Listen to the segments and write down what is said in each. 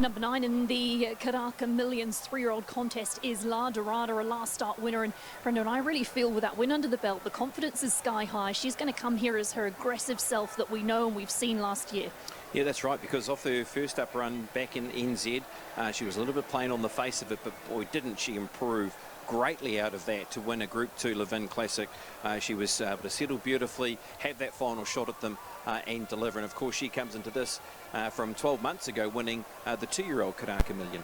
Number 9 in the Karaka Millions 3-year-old contest is La Dorada, a last start winner. And Brendan, I really feel with that win under the belt, the confidence is sky high. She's going to come here as her aggressive self that we know and we've seen last year. Yeah, that's right, because off her first up run back in NZ, she was a little bit plain on the face of it, but boy, didn't she improve greatly out of that to win a Group 2 Levin Classic. She was able to settle beautifully, have that final shot at them and deliver. And of course, she comes into this from 12 months ago, winning the 2-year-old Karaka Million.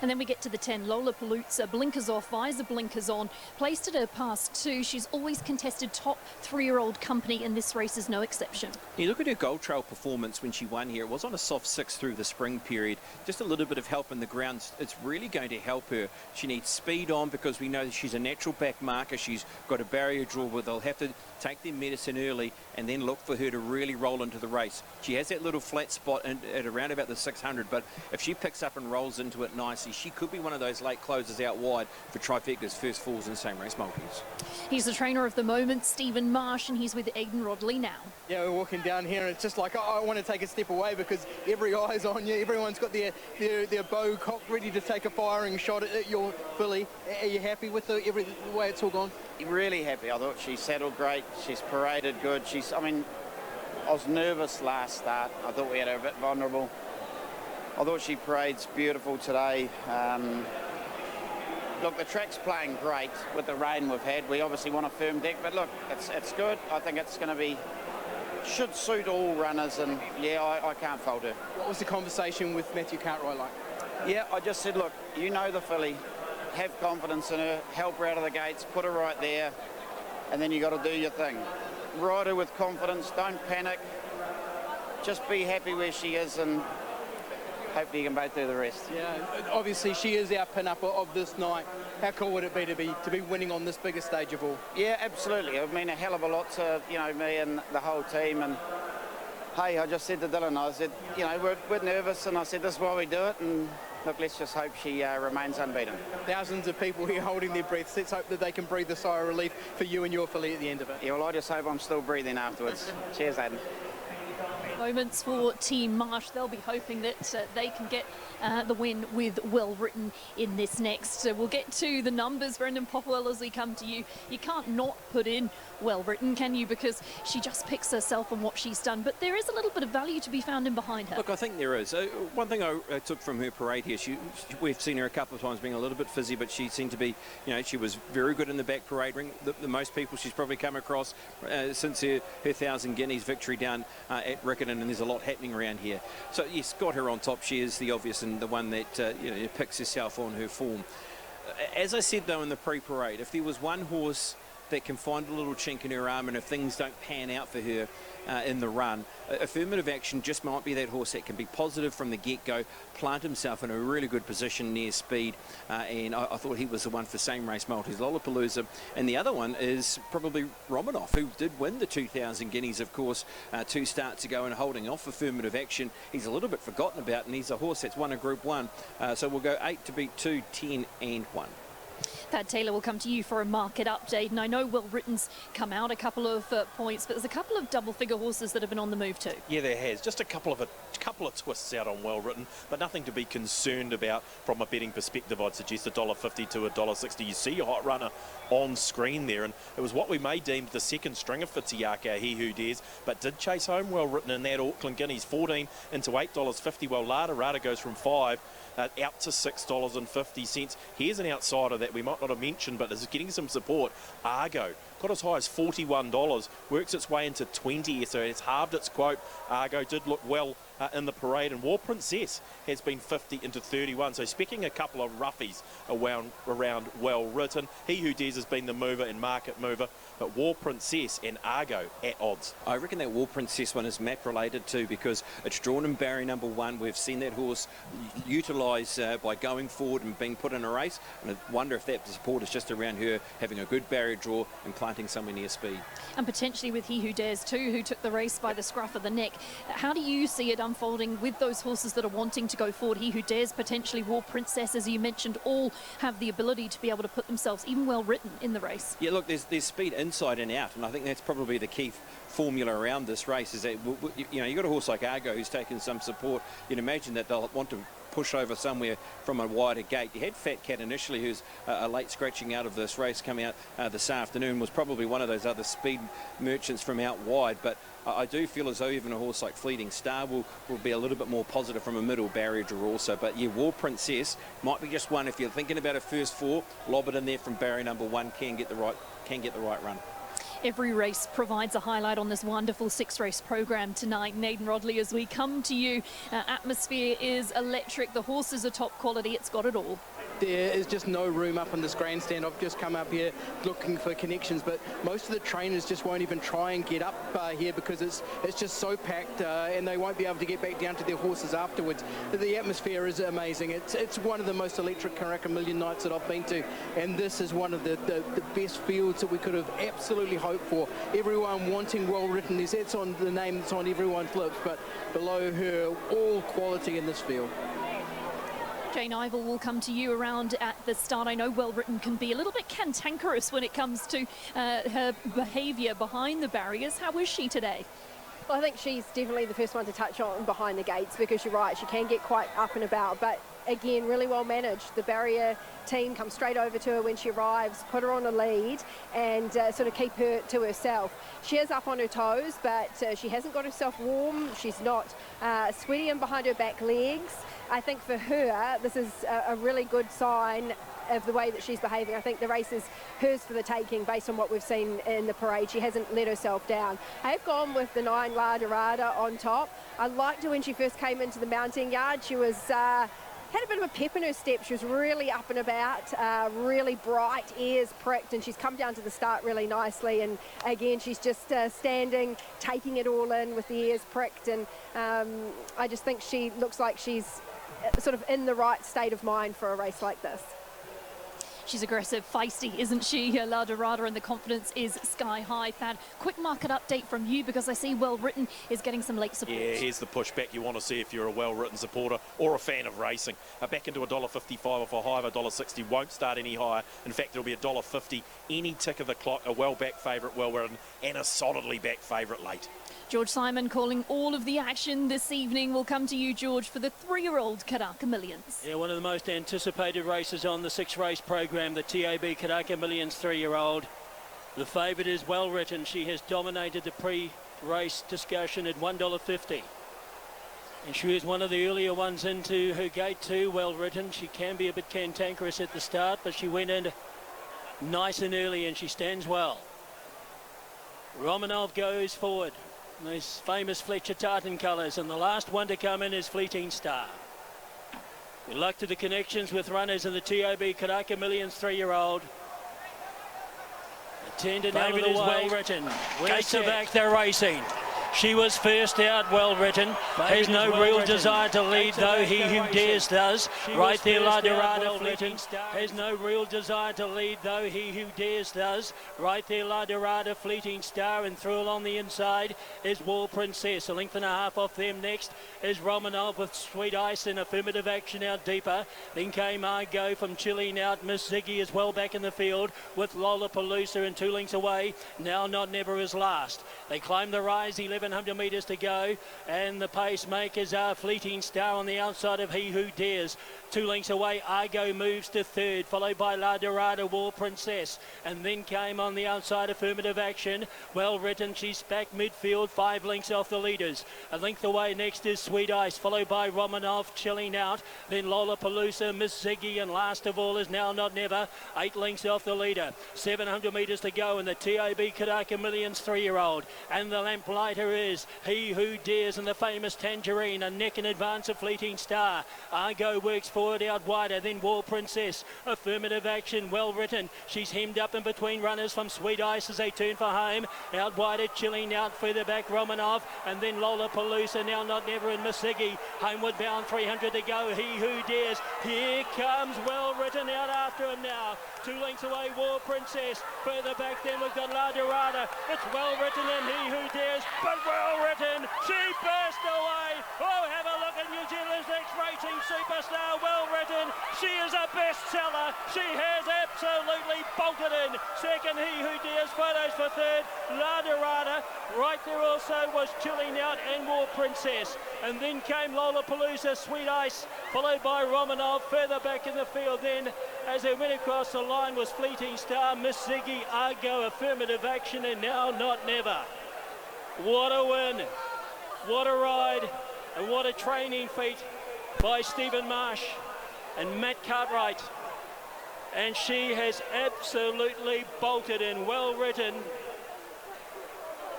And then we get to the 10, Lola Palooza, blinkers off, visor blinkers on, placed at her past 2. She's always contested top 3-year-old company, and this race is no exception. You look at her Gold Trail performance when she won here. It was on a soft 6 through the spring period. Just a little bit of help in the grounds. It's really going to help her. She needs speed on because we know that she's a natural back marker. She's got a barrier draw where they'll have to take their medicine early and then look for her to really roll into the race. She has that little flat spot at around about the 600, but if she picks up and rolls into it nicely, she could be one of those late closers out wide for Trifecta's first falls in same race multis. He's the trainer of the moment, Stephen Marsh, and he's with Aidan Rodley now. Yeah, we're walking down here and it's just like, oh, I want to take a step away because every eye's on you. Everyone's got their bow cocked, ready to take a firing shot at your filly. Are you happy with the way it's all gone? Really happy. I thought she settled great. She's paraded good. I mean, I was nervous last start. I thought we had her a bit vulnerable. I thought she parades beautiful today. Look, the track's playing great with the rain we've had. We obviously want a firm deck, but look, it's good. I think it's going to be, should suit all runners, and yeah, I can't fault her. What was the conversation with Matthew Cartwright like? Yeah, I just said, look, you know the filly. Have confidence in her, help her out of the gates, put her right there, and then you got to do your thing. Ride her with confidence, don't panic, just be happy where she is, and hopefully you can both do the rest. Yeah, obviously she is our pin-up of this night. How cool would it be to be winning on this biggest stage of all? Yeah, absolutely. It would mean a hell of a lot to, you know, me and the whole team. And hey, I just said to Dylan, I said, you know, we're nervous, and I said, this is why we do it, and look, let's just hope she remains unbeaten. Thousands of people here holding their breaths. Let's hope that they can breathe a sigh of relief for you and your filly at the end of it. Yeah, well, I just hope I'm still breathing afterwards. Cheers, Aidan. Moments for Team Marsh. They'll be hoping that they can get the win with Well Written in this next. So we'll get to the numbers. Brendan Popwell, as we come to you, you can't not put in Well Written, can you? Because she just picks herself and what she's done. But there is a little bit of value to be found in behind her. Look, I think there is. One thing I took from her parade here, we've seen her a couple of times being a little bit fizzy, but she seemed to be, you know, she was very good in the back parade ring. The most people she's probably come across since her 1,000 Guineas victory down at Riccarton, and there's a lot happening around here. So yes, got her on top. She is the obvious and the one that you know, picks herself on her form. As I said though in the pre-parade, if there was one horse that can find a little chink in her arm, and if things don't pan out for her in the run, affirmative action just might be that horse that can be positive from the get-go, plant himself in a really good position near speed, and I thought he was the one for same race multis, Lollapalooza. And the other one is probably Romanoff, who did win the 2,000 Guineas, of course, 2 starts ago, and holding off affirmative action. He's a little bit forgotten about, and he's a horse that's won a Group 1. So we'll go 8 to beat 2, 10 and 1. Pat Taylor will come to you for a market update, and I know Well Written's come out a couple of points, but there's a couple of double-figure horses that have been on the move too. Yeah, there has. Just a couple of twists out on Well Written, but nothing to be concerned about from a betting perspective. I'd suggest $1.50 to $1.60. You see a hot runner on screen there, and it was what we may deem the second stringer for Tiaka, He Who Dares, but did chase home Well Written in that Auckland Guineas, 14 into $8.50. Well, Rada goes from 5 out to $6.50. Here's an outsider that we might not have mentioned, but is getting some support. Argo got as high as $41, works its way into 20, so it's halved its quote. Argo did look well in the parade, and War Princess has been 50 into 31, so specking a couple of roughies around Well Written. He Who Dares has been the mover and market mover, but War Princess and Argo at odds. I reckon that War Princess one is map related too, because it's drawn in barrier number 1. We've seen that horse utilised by going forward and being put in a race, and I wonder if that support is just around her having a good barrier draw and planting somewhere near speed. And potentially with He Who Dares too, who took the race by the scruff of the neck. How do you see it unfolding with those horses that are wanting to go forward? He Who Dares, potentially War Princess, as you mentioned, all have the ability to be able to put themselves even Well Written in the race. Yeah, look, there's speed inside and out, and I think that's probably the key formula around this race, is that, you know, you've got a horse like Argo who's taken some support. You'd imagine that they'll want to pushover somewhere from a wider gate. You had Fat Cat initially, who's a late scratching out of this race, coming out this afternoon, was probably one of those other speed merchants from out wide, but I do feel as though even a horse like Fleeting Star will be a little bit more positive from a middle barrier draw also. But yeah, War Princess might be just one. If you're thinking about a first four, lob it in there from barrier number one, can get the right run. Every race provides a highlight on this wonderful 6-race program tonight. Nathan Rodley, as we come to you, atmosphere is electric. The horses are top quality. It's got it all. There is just no room up in this grandstand. I've just come up here looking for connections, but most of the trainers just won't even try and get up here because it's just so packed, and they won't be able to get back down to their horses afterwards. The atmosphere is amazing. It's one of the most electric Karaka Million nights that I've been to, and this is one of the best fields that we could have absolutely hoped for. Everyone wanting Well Written. That's on the name that's on everyone's lips, but below her, all quality in this field. Jane Ivel will come to you around at the start. I know Well Written can be a little bit cantankerous when it comes to her behaviour behind the barriers. How is she today? Well, I think she's definitely the first one to touch on behind the gates, because you're right, she can get quite up and about, but again, really well managed. The barrier team comes straight over to her when she arrives, put her on a lead and sort of keep her to herself. She is up on her toes, but she hasn't got herself warm. She's not sweaty in behind her back legs. I think for her, this is a really good sign of the way that she's behaving. I think the race is hers for the taking based on what we've seen in the parade. She hasn't let herself down. I have gone with the 9 La Dorada on top. I liked her when she first came into the mounting yard. She was had a bit of a pep in her step. She was really up and about, really bright, ears pricked, and she's come down to the start really nicely. And again, she's just standing, taking it all in with the ears pricked. And I just think she looks like she's sort of in the right state of mind for a race like this. She's aggressive, feisty, isn't she? La Dorada, and the confidence is sky high. Thad, quick market update from you, because I see Well Written is getting some late support. Yeah, here's the pushback you want to see if you're a Well Written supporter or a fan of racing. Back into $1.55 off a high of $1.60. Won't start any higher. In fact, it'll be $1.50 any tick of the clock. A well-back favourite, Well Written, and a solidly back favourite late. George Simon calling all of the action this evening. We'll come to you, George, for the 3-year-old Karaka Millions. Yeah, one of the most anticipated races on the 6-race program, the TAB Karaka Millions 3-year-old. The favourite is Well Written. She has dominated the pre-race discussion at $1.50. And she was one of the earlier ones into her gate too, Well Written. She can be a bit cantankerous at the start, but she went in nice and early and she stands well. Romanov goes forward. Those famous Fletcher tartan colours, and the last one to come in is Fleeting Star. Good luck to the connections with runners in the TOB Karaka Millions 3-year-old. Attendant out of the way. Well Written. Gates are back, they're racing. She was first out, Well Written. Has no real desire to lead, though. He who dares does. Right there, La Dorada Fleeting Star. Has no real desire to lead, though. He who dares does. Right there, La Dorada Fleeting Star. And through along the inside is War Princess. A length and a half off them. Next is Romanov with Sweet Ice and Affirmative Action out deeper. Then came Argo from Chile out. Miss Ziggy is well back in the field with Lollapalooza and 2 lengths away. Now Not Never is last. They climb the rise, 1100 metres to go, and the pacemakers are Fleeting Star on the outside of He Who Dares. 2 lengths away, Argo moves to third, followed by La Dorada, War Princess, and then came on the outside Affirmative Action. Well Written, she's back midfield, 5 lengths off the leaders. A length away next is Sweet Ice, followed by Romanov, chilling out, then Lollapalooza, Miss Ziggy, and last of all is Now Not Never, 8 lengths off the leader. 700 metres to go in the TAB Karaka Millions 3-year-old, and the lamplighter is He Who Dares and the famous Tangerine, a neck in advance of Fleeting Star. Argo works forward out wider, then War Princess, Affirmative Action, Well Written. She's hemmed up in between runners from Sweet Ice as they turn for home. Out wider, chilling out further back Romanov, and then Lollapalooza, Now Not Never, and Miss Ziggy. Homeward bound, 300 to go. He Who Dares. Here comes Well Written out after him now. 2 lengths away, War Princess. Further back then we've got La Dorada. It's Well Written and He Who Dares. Both well written. She burst away. Oh, have a look at New Zealand's next racing superstar, well written. She is a bestseller. She has absolutely bolted in. Second, He Who Dares. Photos for third, La Dorada. Right there also was Chilling Out and War Princess. And then came Lollapalooza, Sweet Ice, followed by Romanov. Further back in the field then, as they went across the line, was Fleeting Star, Miss Ziggy, Argo, Affirmative Action, and Now Not Never. What a win, what a ride, and what a training feat by Stephen Marsh and Matt Cartwright. And she has absolutely bolted in, well written.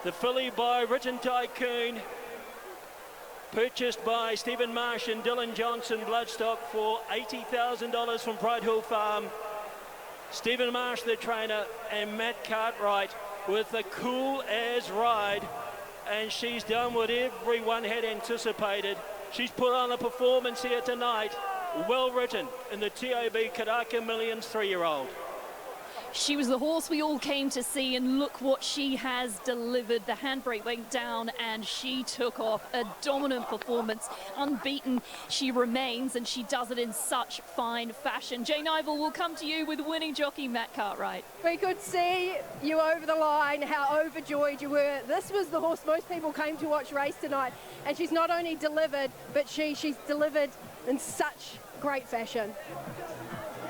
The filly by Written Tycoon, purchased by Stephen Marsh and Dylan Johnson Bloodstock for $80,000 from Pride Hill Farm. Stephen Marsh, the trainer, and Matt Cartwright with a cool as ride. And she's done what everyone had anticipated. She's put on a performance here tonight, well written, in the TOB Karaka Millions 3-year-old. She was the horse we all came to see, and look what she has delivered. The handbrake went down and she took off. A dominant performance, unbeaten she remains, and she does it in such fine fashion. Jane Ivel will come to you with winning jockey Matt Cartwright. We could see you over the line, how overjoyed you were. This was the horse most people came to watch race tonight, and she's not only delivered, but she's delivered in such great fashion.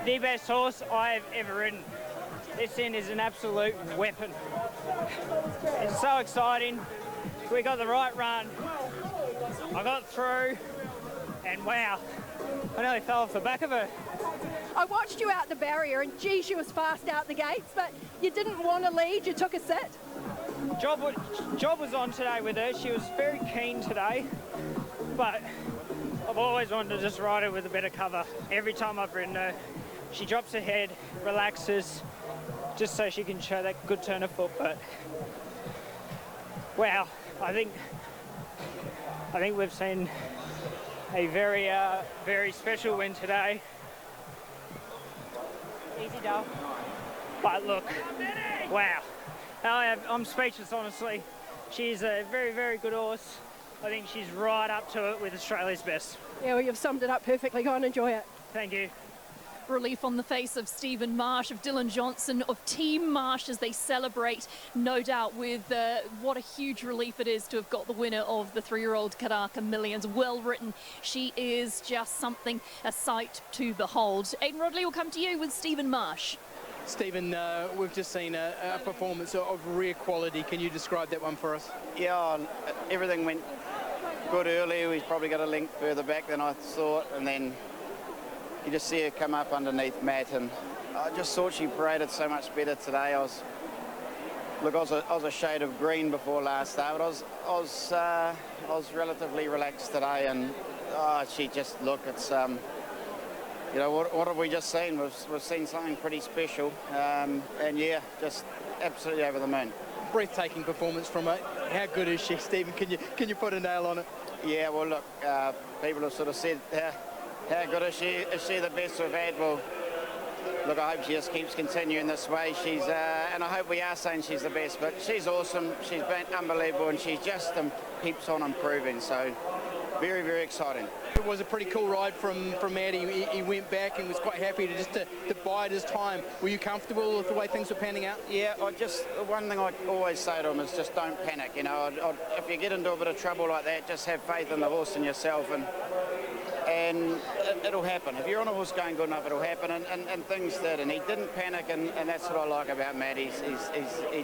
The best horse I've ever ridden. This thing is an absolute weapon. It's so exciting. We got the right run. I got through, and wow, I nearly fell off the back of her. I watched you out the barrier, and gee, she was fast out the gates, but you didn't want to lead, you took a sit. Job was on today with her. She was very keen today, but I've always wanted to just ride her with a bit of cover. Every time I've ridden her, she drops her head, relaxes, just so she can show that good turn of foot. But wow, I think we've seen a very special win today. Easy Dale. But look, wow, I'm speechless, honestly. She's a very good horse. I think she's right up to it with Australia's best. Yeah, well, you've summed it up perfectly. Go and enjoy it. Thank you. Relief on the face of Stephen Marsh, of Dylan Johnson, of Team Marsh as they celebrate, no doubt, with what a huge relief it is to have got the winner of the 3-year-old Karaka Millions. Well written. She is just something, a sight to behold. Aidan Rodley will come to you with Stephen Marsh. Stephen, we've just seen a performance of rare quality. Can you describe that one for us? Yeah, everything went good early. We probably got a link further back than I thought, and then you just see her come up underneath Matt, and I just thought she paraded so much better today. I was a shade of green before last start, but I was relatively relaxed today, and she just, look, it's you know, what have we just seen? We've seen something pretty special, and yeah, just absolutely over the moon. Breathtaking performance from her. How good is she, Stephen? Can you put a nail on it? Yeah, well, look, people have sort of said, how good is she? Is she the best we've had? Well, look, I hope she just keeps continuing this way. She's, and I hope we are saying she's the best, but she's awesome. She's been unbelievable, and she just keeps on improving. So, very exciting. It was a pretty cool ride from Matt. He went back and was quite happy to bide his time. Were you comfortable with the way things were panning out? Yeah, one thing I always say to him is just don't panic. You know, if you get into a bit of trouble like that, just have faith in the horse and yourself, and it'll happen. If you're on a horse going good enough, it'll happen, and things did, and he didn't panic, and that's what I like about Matt. He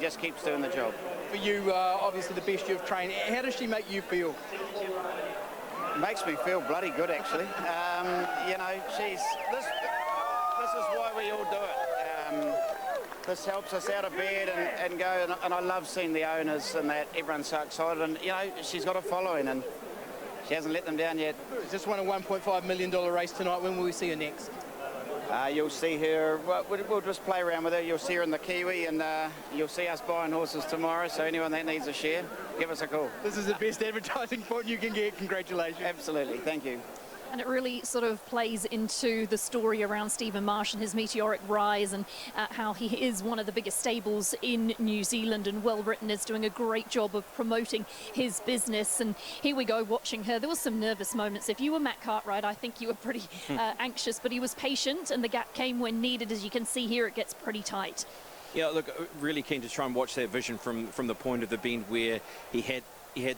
just keeps doing the job. For you, obviously the best you've trained. How does she make you feel? Makes me feel bloody good, actually. You know, this is why we all do it. This helps us out of bed and go, and I love seeing the owners and that everyone's so excited, and you know, she's got a following, and she hasn't let them down yet. Just won a $1.5 million race tonight. When will we see her next? You'll see her, we'll just play around with her. You'll see her in the Kiwi, and you'll see us buying horses tomorrow, so anyone that needs a share, give us a call. This is the best advertising point you can get. Congratulations. Absolutely, thank you. And it really sort of plays into the story around Stephen Marsh and his meteoric rise, and how he is one of the biggest stables in New Zealand, and Well Written is doing a great job of promoting his business. And here we go, watching her. There was some nervous moments. If you were Matt Cartwright, I think you were pretty anxious, but he was patient, and the gap came when needed. As you can see here, it gets pretty tight. Yeah, look, really keen to try and watch that vision from the point of the bend where he had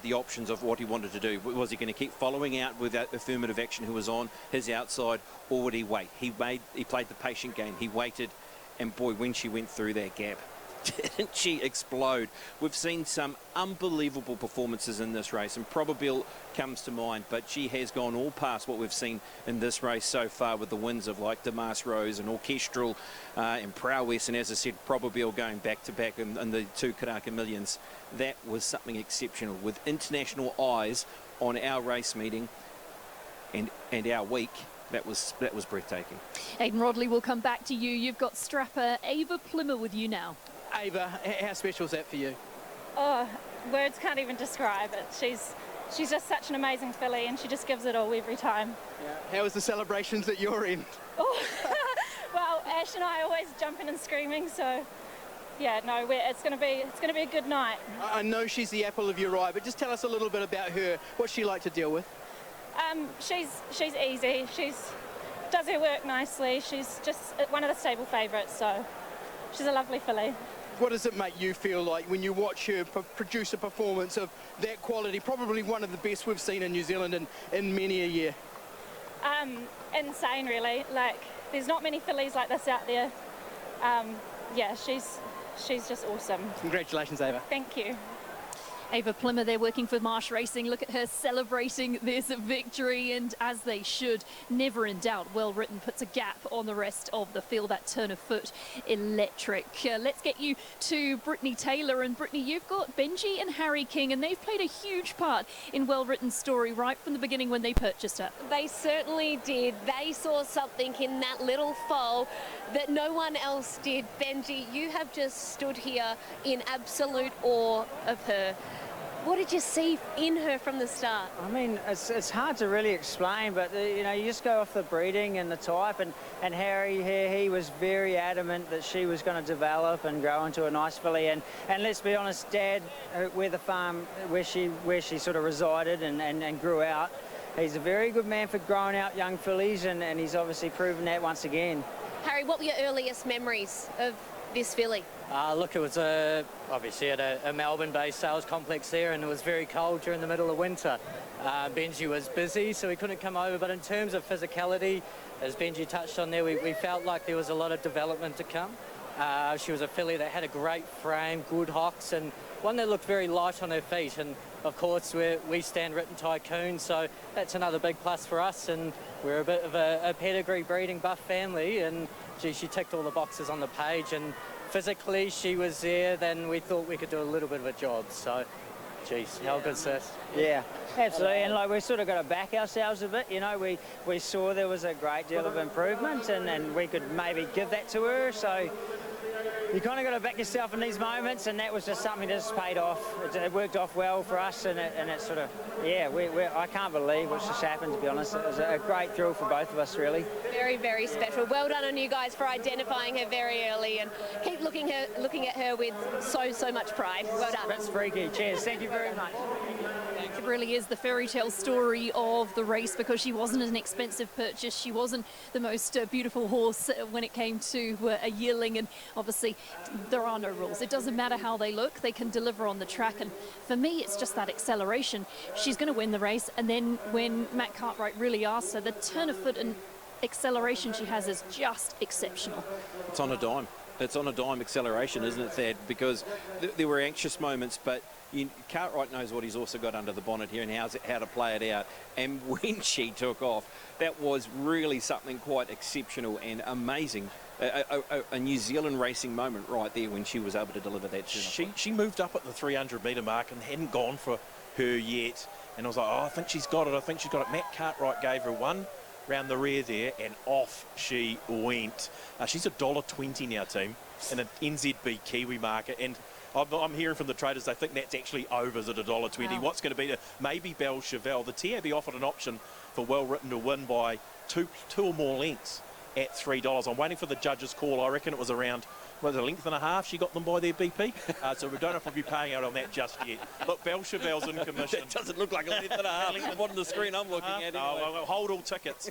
the options of what he wanted to do. Was he going to keep following out with that affirmative action who was on his outside, or would he wait? He played the patient game. He waited, and boy, when she went through that gap, didn't she explode? We've seen some unbelievable performances in this race, and Probabeel comes to mind, but she has gone all past what we've seen in this race so far, with the wins of like Damas Rose and Orchestral and Prowess, and as I said, Probabeel going back to back in the 2 Karaka Millions. That was something exceptional, with international eyes on our race meeting and our week. That was breathtaking. Aidan Rodley, will come back to you. You've got strapper Ava Plimmer with you now. Ava, how special is that for you? Oh, words can't even describe it. She's just such an amazing filly, and she just gives it all every time. Yeah. How was the celebrations at your end? Oh, well, Ash and I always jumping and screaming, so yeah, no, it's going to be a good night. I know she's the apple of your eye, but just tell us a little bit about her. What's she like to deal with? She's easy. Does her work nicely. She's just one of the stable favourites, so she's a lovely filly. What does it make you feel like when you watch her produce a performance of that quality, probably one of the best we've seen in New Zealand in many a year? Insane, really. Like, there's not many fillies like this out there. Yeah, she's just awesome. Congratulations, Ava. Thank you. Ava Plimmer there working for Marsh Racing. Look at her celebrating this victory, and as they should, never in doubt. Well Written puts a gap on the rest of the field. That turn of foot, electric. Let's get you to Brittany Taylor. And Brittany, you've got Benji and Harry King, and they've played a huge part in Well Written's story right from the beginning when they purchased her. They certainly did. They saw something in that little foal that no one else did. Benji, you have just stood here in absolute awe of her. What did you see in her from the start? I mean, it's hard to really explain, but you know, you just go off the breeding and the type, and Harry here, he was very adamant that she was going to develop and grow into a nice filly, and let's be honest, Dad, where the farm, where she sort of resided and grew out, he's a very good man for growing out young fillies, and he's obviously proven that once again. Harry, what were your earliest memories of this filly? Look, it was obviously at a Melbourne-based sales complex there, and it was very cold during the middle of winter. Benji was busy, so he couldn't come over, but in terms of physicality, as Benji touched on there, we felt like there was a lot of development to come. She was a filly that had a great frame, good hocks, and one that looked very light on her feet. And of course, we stand Written Tycoon, so that's another big plus for us, and we're a bit of a pedigree breeding buff family, and gee, she ticked all the boxes on the page, and physically she was there, then we thought we could do a little bit of a job. So, geez, how good, sis? Yeah, absolutely, and like we sort of got to back ourselves a bit, you know, we saw there was a great deal of improvement, and we could maybe give that to her, so you kind of got to back yourself in these moments, and that was just something that just paid off. It worked off well for us, and it sort of, yeah, I can't believe what's just happened, to be honest. It was a great thrill for both of us, really. Very, very special. Well done on you guys for identifying her very early, and keep looking at her with so much pride. Well done. That's freaky. Cheers. Thank you very much. It really is the fairy tale story of the race, because she wasn't an expensive purchase. She wasn't the most beautiful horse when it came to a yearling, and obviously there are no rules. It doesn't matter how they look, they can deliver on the track, and for me it's just that acceleration. She's going to win the race, and then when Matt Cartwright really asked her, the turn of foot and acceleration she has is just exceptional. It's on a dime. It's on a dime acceleration, isn't it, Thad? Because there were anxious moments, but Cartwright knows what he's also got under the bonnet here and how to play it out. And when she took off, that was really something quite exceptional and amazing. A New Zealand racing moment right there when she was able to deliver that. She moved up at the 300-metre mark and hadn't gone for her yet. And I was like, oh, I think she's got it. I think she's got it. Matt Cartwright gave her one round the rear there, and off she went. She's $1.20 now, team, in an NZB Kiwi market, and I'm hearing from the traders they think that's actually overs at $1.20. Wow. What's going to be maybe Belle Chevelle. The TAB offered an option for Well Written to win by two or more lengths at $3. I'm waiting for the judge's call. I reckon it was around, was it a length and a half she got them by their BP? So we don't know if we'll be paying out on that just yet. Look, Belle Chevelle's in commission. It doesn't look like a length and a half on the screen I'm looking at. Anyway. Oh, well, hold all tickets.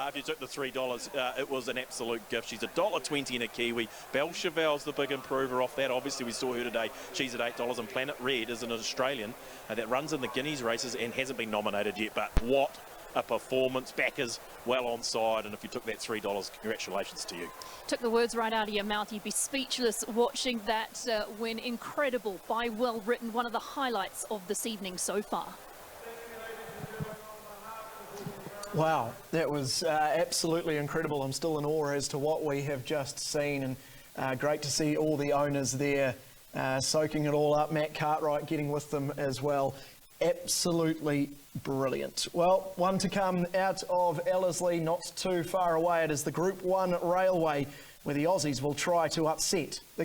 If you took the $3, it was an absolute gift. She's $1.20 in a Kiwi. Belle Chevelle's the big improver off that. Obviously, we saw her today. She's at $8. And Planet Red is an Australian that runs in the Guineas races and hasn't been nominated yet. But what a performance. Backers well on side, and if you took that $3, congratulations to you. Took the words right out of your mouth. You'd be speechless watching that win. Incredible by Well Written. One of the highlights of this evening so far. Wow, that was absolutely incredible. I'm still in awe as to what we have just seen, and great to see all the owners there soaking it all up. Matt Cartwright getting with them as well. Absolutely brilliant. Well, one to come out of Ellerslie, not too far away. It is the Group 1 Railway, where the Aussies will try to upset the